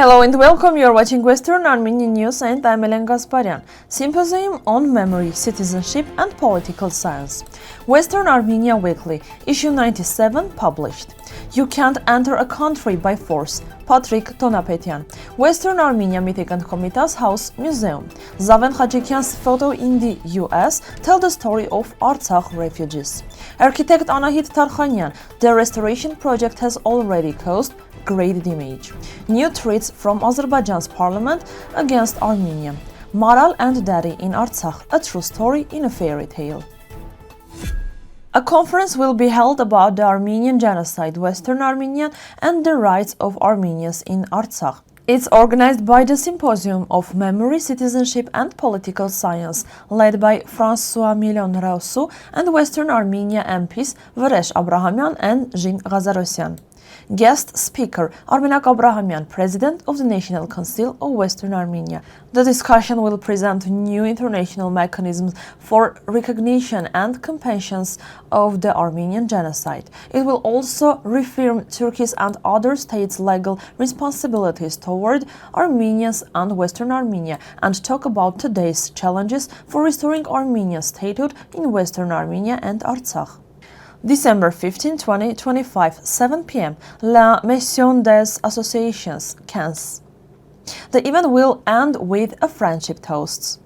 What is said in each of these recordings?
Hello and welcome, you are watching Western Armenian News and I'm Gasparian. Symposium on Memory, Citizenship and Political Science. Western Armenia Weekly, issue 97, published. You can't enter a country by force. Patrick Tonapetyan. Western Armenia Mythic and Komitas House Museum. Zaven Khachikyan's photo in the US tell the story of Artsakh refugees. Architect Anahit Tarkhanyan. The restoration project has already caused great damage. New threats from Azerbaijan's parliament against Armenia. Maral and Daddy in Artsakh, a true story in a fairy tale. A conference will be held about the Armenian genocide, Western Armenia, and the rights of Armenians in Artsakh. It's organized by the Symposium of Memory, Citizenship and Political Science, led by François Millon-Raousseau and Western Armenia MPs Veresh Abrahamyan and Jin Ghazarosyan. Guest speaker Armenak Abrahamyan, President of the National Council of Western Armenia. The discussion will present new international mechanisms for recognition and compensation of the Armenian genocide. It will also reaffirm Turkey's and other states' legal responsibilities toward Armenians and Western Armenia and talk about today's challenges for restoring Armenian statehood in Western Armenia and Artsakh. December 15, 2025, 7 p.m. La Mission des Associations, Cannes. The event will end with a friendship toast.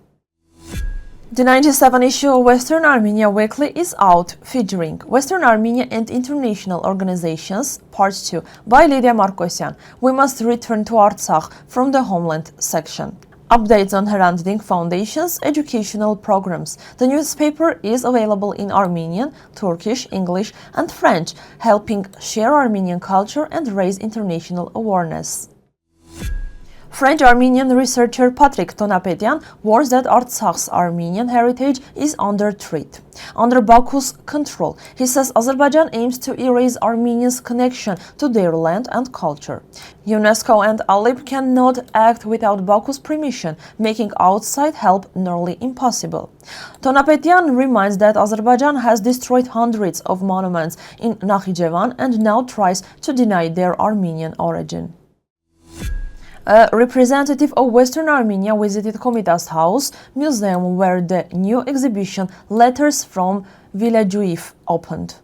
The 97 issue of Western Armenia Weekly is out, featuring Western Armenia and International Organizations, Part 2, by Lydia Markosyan. We must return to Artsakh from the Homeland section. Updates on heralding foundations, educational programs. The newspaper is available in Armenian, Turkish, English and French, helping share Armenian culture and raise international awareness. French-Armenian researcher Patrick Tonapetyan warns that Artsakh's Armenian heritage is under threat. Under Baku's control, he says Azerbaijan aims to erase Armenians' connection to their land and culture. UNESCO and Alip cannot act without Baku's permission, making outside help nearly impossible. Tonapetyan reminds that Azerbaijan has destroyed hundreds of monuments in Yerevan and now tries to deny their Armenian origin. A representative of Western Armenia visited Komitas House Museum, where the new exhibition Letters from Villajuif opened.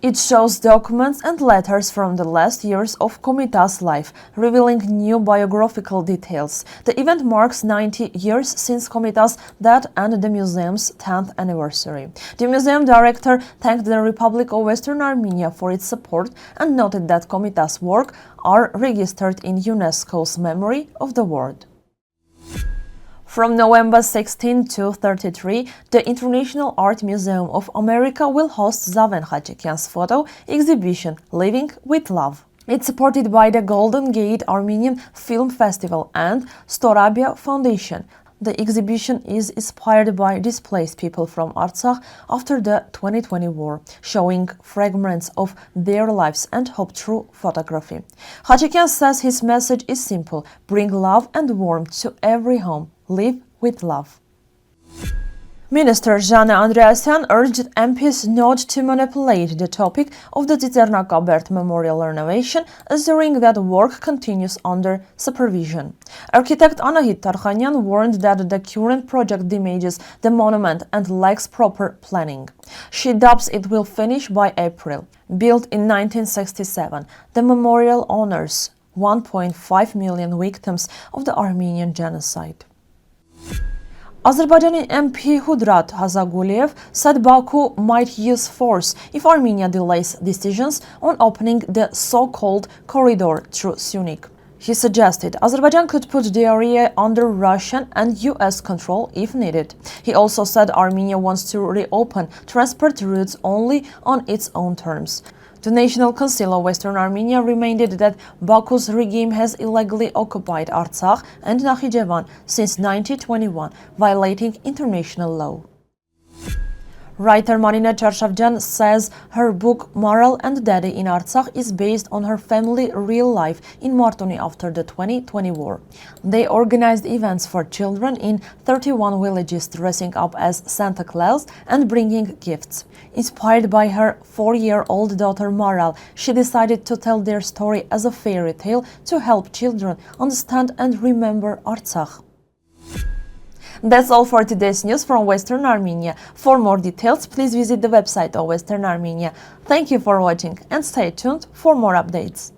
It shows documents and letters from the last years of Komitas' life, revealing new biographical details. The event marks 90 years since Komitas' death and the museum's 10th anniversary. The museum director thanked the Republic of Western Armenia for its support and noted that Komitas' work are registered in UNESCO's Memory of the World. From November 16 to 33, the International Art Museum of America will host Zaven Khachikyan's photo exhibition Living with Love. It's supported by the Golden Gate Armenian Film Festival and Storabia Foundation. The exhibition is inspired by displaced people from Artsakh after the 2020 war, showing fragments of their lives and hope through photography. Khachikyan says his message is simple: bring love and warmth to every home. Live with love. Minister Jane Andreasyan urged MPs not to manipulate the topic of the Tsitsernakabert Memorial renovation, assuring that work continues under supervision. Architect Anahit Tarkhanyan warned that the current project damages the monument and lacks proper planning. She doubts it will finish by April. Built in 1967, the memorial honors 1.5 million victims of the Armenian genocide. Azerbaijani MP Hudrat Hazaguliev said Baku might use force if Armenia delays decisions on opening the so-called corridor through Syunik. He suggested Azerbaijan could put the area under Russian and US control if needed. He also said Armenia wants to reopen transport routes only on its own terms. The National Council of Western Armenia reminded that Baku's regime has illegally occupied Artsakh and Nakhichevan since 1921, violating international law. Writer Marina Charshavjan says her book Maral and Daddy in Artsakh is based on her family real life in Martuni after the 2020 war. They organized events for children in 31 villages, dressing up as Santa Claus and bringing gifts. Inspired by her 4-year-old daughter Maral, she decided to tell their story as a fairy tale to help children understand and remember Artsakh. That's all for today's news from Western Armenia. For more details, please visit the website of Western Armenia. Thank you for watching and stay tuned for more updates.